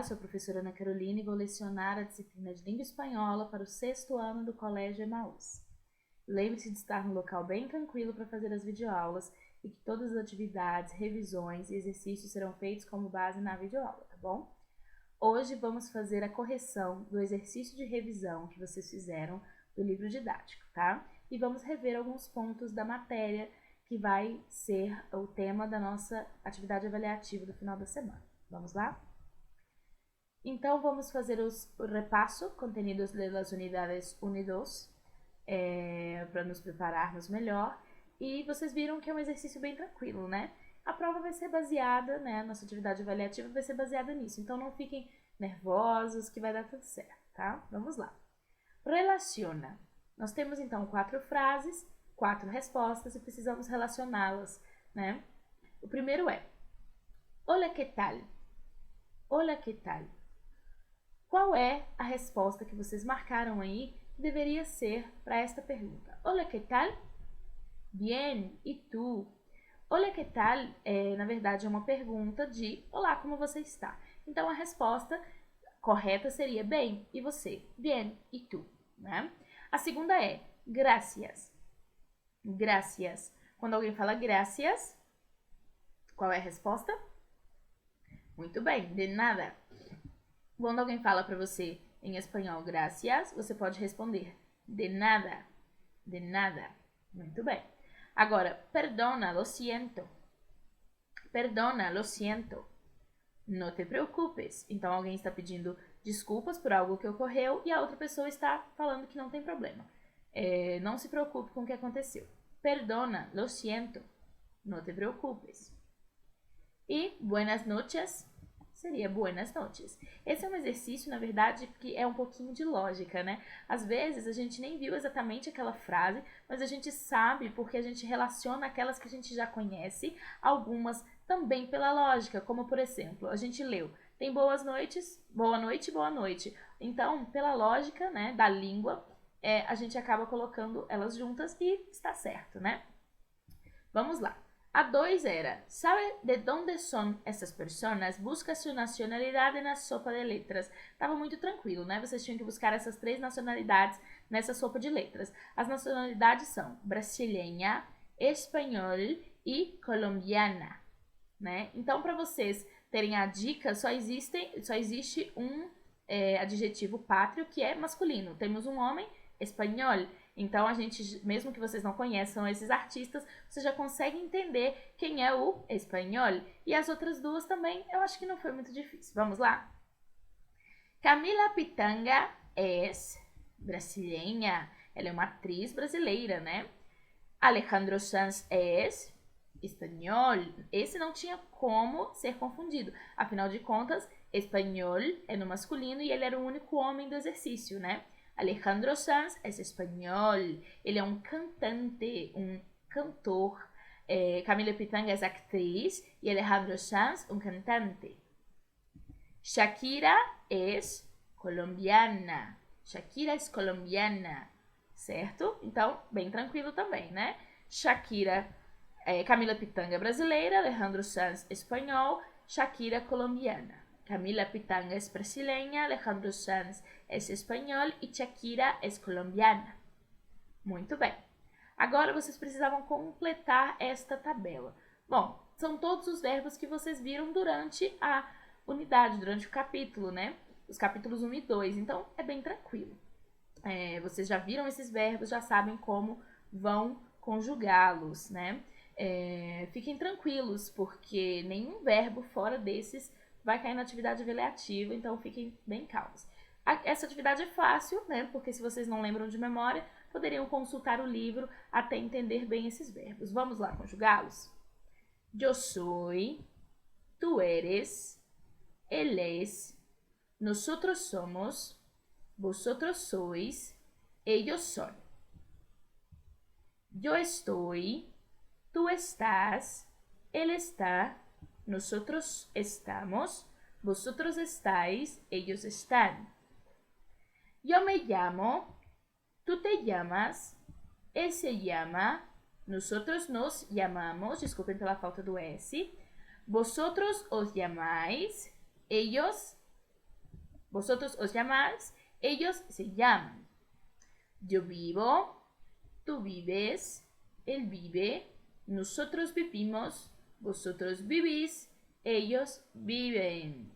Olá, sou a professora Ana Carolina e vou lecionar a disciplina de Língua Espanhola para o 6º ano do Colégio Emaús. Lembre-se de estar num local bem tranquilo para fazer as videoaulas e que todas as atividades, revisões e exercícios serão feitos como base na videoaula, tá bom? Hoje vamos fazer a correção do exercício de revisão que vocês fizeram do livro didático, tá? E vamos rever alguns pontos da matéria que vai ser o tema da nossa atividade avaliativa do final da semana. Vamos lá? Então, vamos fazer o repasso, contenidos das unidades 1 e 2, para nos prepararmos melhor. E vocês viram que é um exercício bem tranquilo, né? A prova vai ser baseada, né? A nossa atividade avaliativa vai ser baseada nisso. Então, não fiquem nervosos que vai dar tudo certo, tá? Vamos lá. Relaciona. Nós temos, então, 4 frases, 4 respostas e precisamos relacioná-las, né? O primeiro é: Hola, que tal? Hola, que tal? Qual é a resposta que vocês marcaram aí que deveria ser para esta pergunta? Hola, que tal? Bien, e tu? Hola, que tal? Na verdade, é uma pergunta de olá, como você está? Então, a resposta correta seria bem, e você? Bien, e tu? Né? A segunda é gracias. Gracias. Quando alguém fala gracias, qual é a resposta? Muito bem, de nada. Quando alguém fala para você em espanhol gracias, você pode responder de nada. De nada. Muito bem. Agora, perdona, lo siento. Perdona, lo siento. No te preocupes. Então, alguém está pedindo desculpas por algo que ocorreu e a outra pessoa está falando que não tem problema. Não se preocupe com o que aconteceu. Perdona, lo siento. No te preocupes. E buenas noches seria buenas noches. Esse é um exercício, na verdade, que é um pouquinho de lógica, né? Às vezes a gente nem viu exatamente aquela frase, mas a gente sabe porque a gente relaciona aquelas que a gente já conhece, algumas também pela lógica, como por exemplo, a gente leu, tem boas noites, boa noite, boa noite. Então, pela lógica, né, da língua, a gente acaba colocando elas juntas e está certo, né? Vamos lá. A 2 era, ¿sabe de onde son essas personas? Busca sua nacionalidade na sopa de letras. Tava muito tranquilo, né? Vocês tinham que buscar essas 3 nacionalidades nessa sopa de letras. As nacionalidades são brasileira, espanhol e colombiana, né? Então, para vocês terem a dica, só existe um adjetivo pátrio que é masculino. Temos um homem, espanhol. Então, a gente, mesmo que vocês não conheçam esses artistas, você já consegue entender quem é o espanhol. E as outras duas também, eu acho que não foi muito difícil. Vamos lá? Camila Pitanga é brasileira. Ela é uma atriz brasileira, né? Alejandro Sanz é espanhol. Esse não tinha como ser confundido. Afinal de contas, espanhol é no masculino e ele era o único homem do exercício, né? Alejandro Sanz é espanhol, ele é um cantante, um cantor. Camila Pitanga é atriz e Alejandro Sanz, um cantante. Shakira é colombiana. Shakira é colombiana, certo? Então, bem tranquilo também, né? Shakira, Camila Pitanga brasileira, Alejandro Sanz espanhol, Shakira colombiana. Camila Pitanga é brasileira, Alejandro Sanz é espanhol e Shakira é colombiana. Muito bem. Agora vocês precisavam completar esta tabela. Bom, são todos os verbos que vocês viram durante a unidade, durante o capítulo, né? Os capítulos 1 e 2. Então, é bem tranquilo. Vocês já viram esses verbos, já sabem como vão conjugá-los, né? Fiquem tranquilos, porque nenhum verbo fora desses vai cair na atividade avaliativa, então fiquem bem calmos. Essa atividade é fácil, né? Porque se vocês não lembram de memória, poderiam consultar o livro até entender bem esses verbos. Vamos lá conjugá-los? Yo soy, tú eres, él es, nosotros somos, vosotros sois, ellos son. Yo estoy, tú estás, él está, nosotros estamos, vosotros estáis, ellos están. Yo me llamo, tú te llamas, él se llama, nosotros nos llamamos, desculpen pela falta do S, vosotros os llamáis, ellos Vosotros os llamáis, ellos se llaman. Yo vivo, tú vives, él vive, nosotros vivimos, vosotros vivís, ellos viven.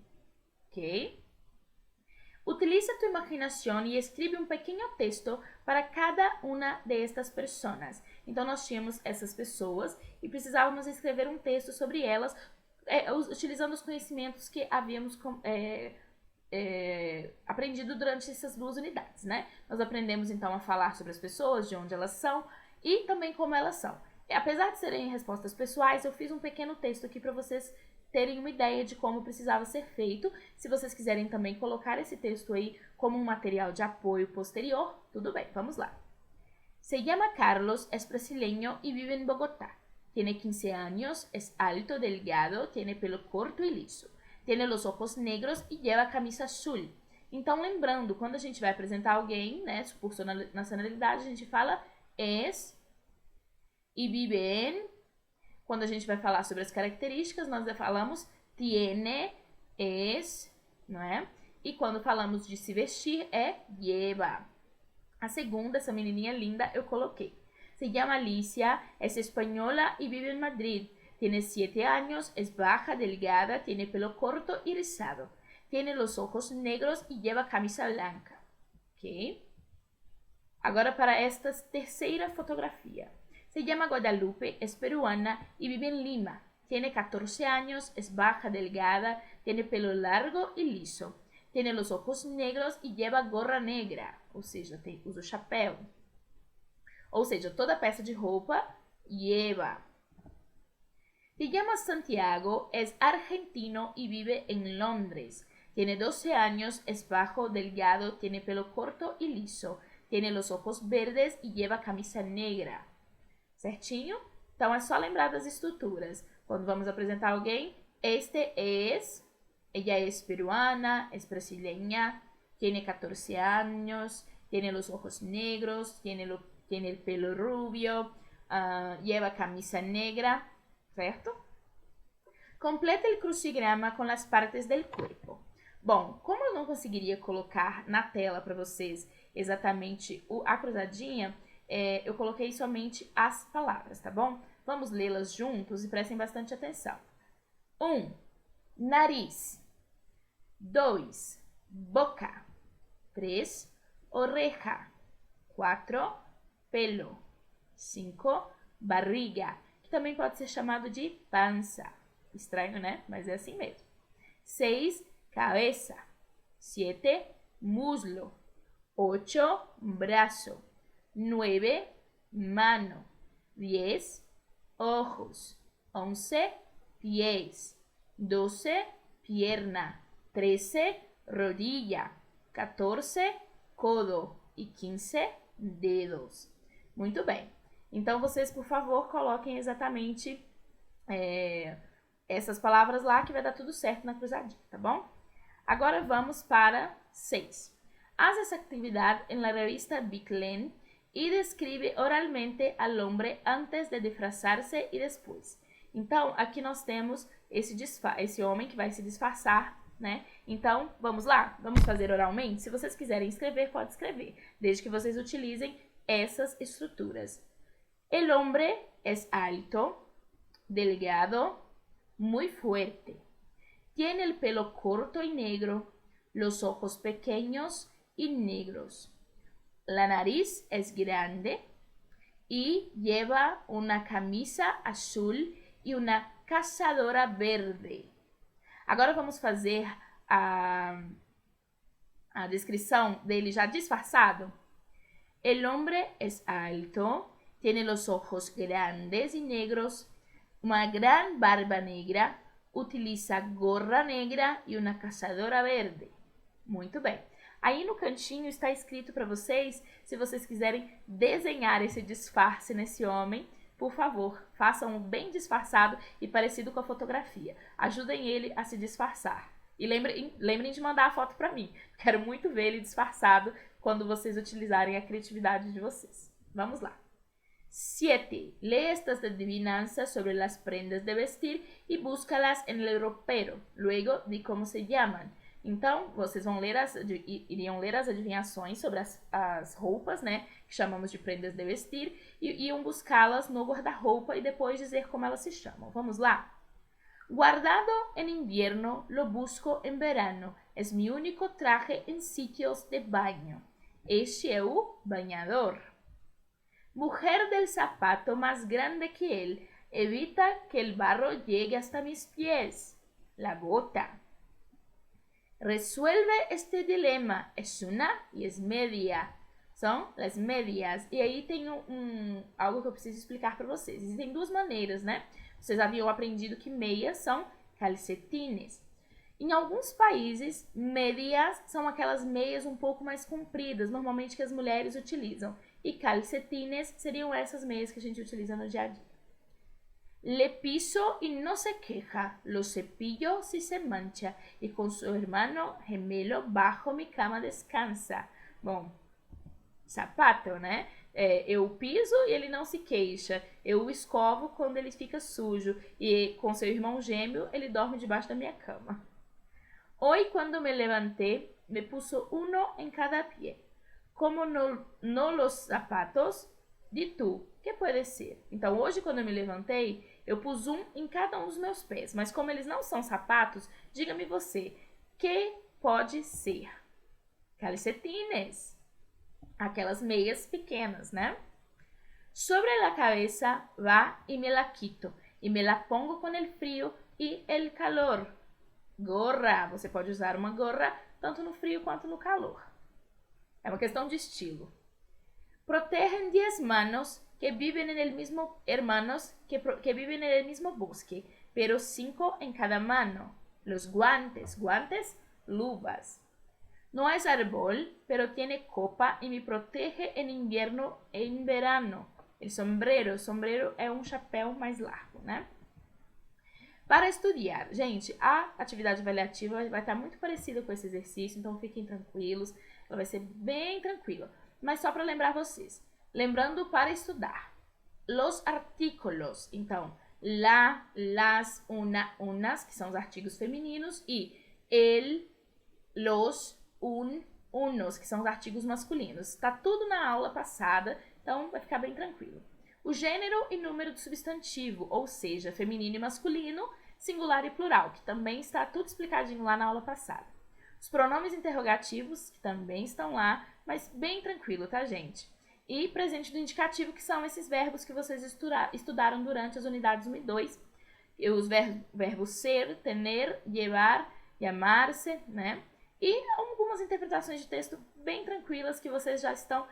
¿Ok? Utiliza tu imaginação e escreve um pequeno texto para cada uma destas pessoas. Então, nós tínhamos essas pessoas e precisávamos escrever um texto sobre elas, utilizando os conhecimentos que havíamos aprendido durante essas duas unidades, né? Nós aprendemos, então, a falar sobre as pessoas, de onde elas são e também como elas são. E, apesar de serem respostas pessoais, eu fiz um pequeno texto aqui para vocês terem uma ideia de como precisava ser feito. Se vocês quiserem também colocar esse texto aí como um material de apoio posterior, tudo bem, vamos lá. Se llama Carlos, es brasileño y vive en Bogotá. Tiene 15 años, es alto, delgado, tiene pelo corto y liso. Tiene los ojos negros y lleva camisa azul. Então, lembrando, quando a gente vai apresentar alguém, né, por sua nacionalidade, a gente fala es e vive en. Quando a gente vai falar sobre as características, nós falamos tiene, es, não é? E quando falamos de se vestir, é lleva. A segunda, essa menininha linda, eu coloquei. Se llama Alicia, es española y vive en Madrid. Tiene 7 años, es baja, delgada, tiene pelo corto y rizado. Tiene los ojos negros y lleva camisa blanca. Ok? Agora para esta terceira fotografia. Se llama Guadalupe, es peruana y vive en Lima. Tiene 14 años, es baja, delgada, tiene pelo largo y liso. Tiene los ojos negros y lleva gorra negra, ou seja, usa chapéu. Ou seja, toda peça de roupa lleva. Se llama Santiago, es argentino y vive en Londres. Tiene 12 años, es bajo, delgado, tiene pelo corto y liso. Tiene los ojos verdes y lleva camisa negra. Certinho? Então, é só lembrar das estruturas. Quando vamos apresentar alguém, ella es peruana, es brasileña, tiene 14 años, tiene los ojos negros, tiene el pelo rubio, lleva camisa negra, certo? Completa el crucigrama com as partes del corpo. Bom, como eu não conseguiria colocar na tela para vocês exatamente a cruzadinha, eu coloquei somente as palavras, tá bom? Vamos lê-las juntos e prestem bastante atenção. 1. Nariz. 2. Boca. 3. Oreja. 4. Pelo. 5. Barriga, que também pode ser chamado de pança. Estranho, né? Mas é assim mesmo. 6. Cabeza. 7. Muslo. 8. Brazo. 9. Mano. 10. Ojos. 11. Pies. 12. Pierna. 13. Rodilla. 14. Codo. E 15. Dedos. Muito bem. Então, vocês, por favor, coloquem exatamente essas palavras lá que vai dar tudo certo na cruzadinha, tá bom? Agora vamos para 6. Haz essa atividade em la revista Biclen e descreve oralmente al hombre antes de disfrazarse e depois. Então, aqui nós temos esse homem que vai se disfarçar, né? Então, vamos lá? Vamos fazer oralmente? Se vocês quiserem escrever, pode escrever, desde que vocês utilizem essas estruturas. El hombre es alto, delgado, muy fuerte. Tiene el pelo corto y negro, los ojos pequeños y negros. La nariz es grande y lleva una camisa azul y una cazadora verde. Agora vamos fazer a descrição dele já disfarçado. El hombre es alto, tiene los ojos grandes y negros, una gran barba negra, utiliza gorra negra y una cazadora verde. Muito bem. Aí no cantinho está escrito para vocês, se vocês quiserem desenhar esse disfarce nesse homem, por favor, façam bem disfarçado e parecido com a fotografia. Ajudem ele a se disfarçar. E lembrem de mandar a foto para mim. Quero muito ver ele disfarçado quando vocês utilizarem a criatividade de vocês. Vamos lá. 7. Lee estas adivinanzas sobre las prendas de vestir y búscalas en el ropero. Luego di cómo se llaman. Então, vocês iriam ler as adivinhações sobre as roupas, né, que chamamos de prendas de vestir, e iam buscá-las no guarda-roupa e depois dizer como elas se chamam. Vamos lá? Guardado en invierno, lo busco en verano. Es mi único traje en sitios de baño. Este é o banhador. Mujer del zapato más grande que él, evita que el barro llegue hasta mis pies. La bota. Resuelve este dilema. Es una y es media. São as medias. E aí tem algo que eu preciso explicar para vocês. Existem duas maneiras, né? Vocês haviam aprendido que meias são calcetines. Em alguns países, medias são aquelas meias um pouco mais compridas, normalmente que as mulheres utilizam. E calcetines seriam essas meias que a gente utiliza no dia a dia. Le piso y no se queja, lo cepillo si se mancha, y con su hermano gemelo bajo mi cama descansa. Bom, sapato, né? Eu piso e ele não se queixa. Eu o escovo quando ele fica sujo. E com seu irmão gêmeo, ele dorme debaixo da minha cama. Hoy cuando me levanté, me puso uno en cada pie. Como no los zapatos, de tu, que pode ser? Então, hoje quando eu me levantei, eu pus um em cada um dos meus pés. Mas como eles não são sapatos, diga-me você, que pode ser? Calcetines. Aquelas meias pequenas, né? Sobre la cabeza va y me la quito. Y me la pongo con el frío y el calor. Gorra. Você pode usar uma gorra tanto no frio quanto no calor. É uma questão de estilo. Protegen 10 manos que viven en el mismo que viven en el mismo bosque, pero 5 en cada mano. Los guantes, luvas. No es árbol, pero tiene copa y me protege en invierno e en verano. El sombrero é um chapéu mais largo, né? Para estudar, gente, a atividade avaliativa vai estar muito parecida com esse exercício, então fiquem tranquilos, ela vai ser bem tranquila. Mas só para lembrar vocês, lembrando para estudar, los artículos, então, la, las, una, unas, que são os artigos femininos, e el, los, unos, que são os artigos masculinos. Está tudo na aula passada, então vai ficar bem tranquilo. O gênero e número do substantivo, ou seja, feminino e masculino, singular e plural, que também está tudo explicadinho lá na aula passada. Os pronomes interrogativos, que também estão lá, mas bem tranquilo, tá, gente? E presente do indicativo, que são esses verbos que vocês estudaram durante as unidades 1 e 2. E os verbos ser, tener, llevar, llamarse, né? E algumas interpretações de texto bem tranquilas que vocês já estão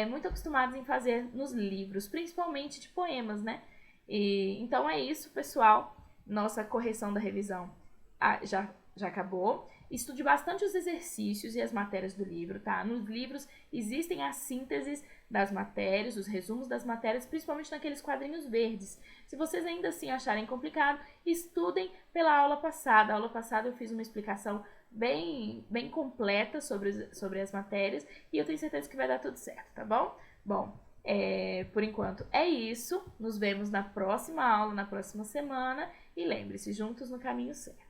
muito acostumados em fazer nos livros, principalmente de poemas, né? Então é isso, pessoal. Nossa correção da revisão já acabou. Estude bastante os exercícios e as matérias do livro, tá? Nos livros existem as sínteses das matérias, os resumos das matérias, principalmente naqueles quadrinhos verdes. Se vocês ainda assim acharem complicado, estudem pela aula passada. A aula passada eu fiz uma explicação bem completa sobre as matérias e eu tenho certeza que vai dar tudo certo, tá bom? Bom, por enquanto é isso. Nos vemos na próxima aula, na próxima semana. E lembre-se, juntos no caminho certo.